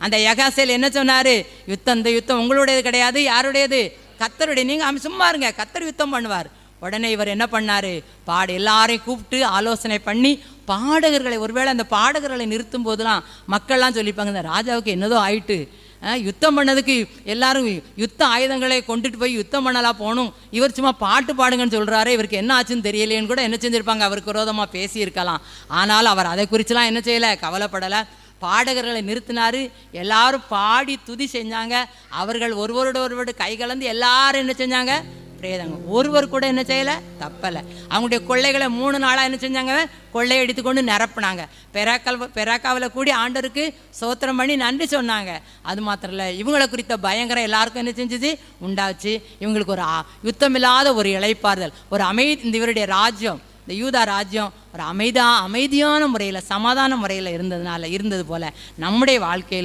அந்த யகாசேல் என்ன சொன்னார்? இந்த யுத்தம் உங்களுடையது கிடையாது, யாருடையது? கர்த்தருடைய. நீங்கள் சும்மா இருங்க, கர்த்தர் யுத்தம் பண்ணுவார். உடனே இவர் என்ன பண்ணார்? எல்லாரையும் கூப்பிட்டு ஆலோசனை பண்ணி பாடகர்களை, ஒருவேளை அந்த பாடகர்களை நிறுத்தும் போதெல்லாம் மக்கள்லாம் சொல்லிப்பாங்க, இந்த ராஜாவுக்கு என்னதோ ஆயிட்டு, யுத்தம் பண்ணதுக்கு எல்லாரும் யுத்த ஆயுதங்களை கொண்டுட்டு போய் யுத்தம் பண்ணலாம் போகணும், இவர் சும்மா பாட்டு பாடுங்கன்னு சொல்கிறாரு, இவருக்கு என்ன ஆச்சுன்னு தெரியலேன்னு கூட என்ன செஞ்சுருப்பாங்க, அவருக்கு விரோதமாக பேசியிருக்கலாம். ஆனால் அவர் அதை குறித்துலாம் என்ன செய்யலை, கவலைப்படலை. பாடகர்களை நிறுத்தினார், எல்லாரும் பாடி துதி செஞ்சாங்க. அவர்கள் ஒருவரோடு கை கலந்து எல்லாரும் என்ன செஞ்சாங்க? பிரேதங்க. ஒருவர் கூட என்ன செய்யலை, தப்பலை. அவங்களுடைய கொள்ளைகளை 3 நாளாக என்ன செஞ்சாங்க? கொள்ளை எடுத்துக்கொண்டு நிரப்புனாங்க. பெராக்காவில் கூடி ஆண்டருக்கு சோத்திரம் பண்ணி நன்றி சொன்னாங்க. அது மாத்திரம் இல்லை, இவங்களை குறித்த பயங்கரம் எல்லாருக்கும் என்ன செஞ்சுச்சு? உண்டாச்சு. இவங்களுக்கு ஒரு யுத்தமில்லாத ஒரு இளைப்பாறுதல், ஒரு இந்த இவருடைய ராஜ்யம், இந்த யூதா ராஜ்யம் ஒரு அமைதியான முறையில், சமாதான முறையில் இருந்தது போல் நம்முடைய வாழ்க்கையில்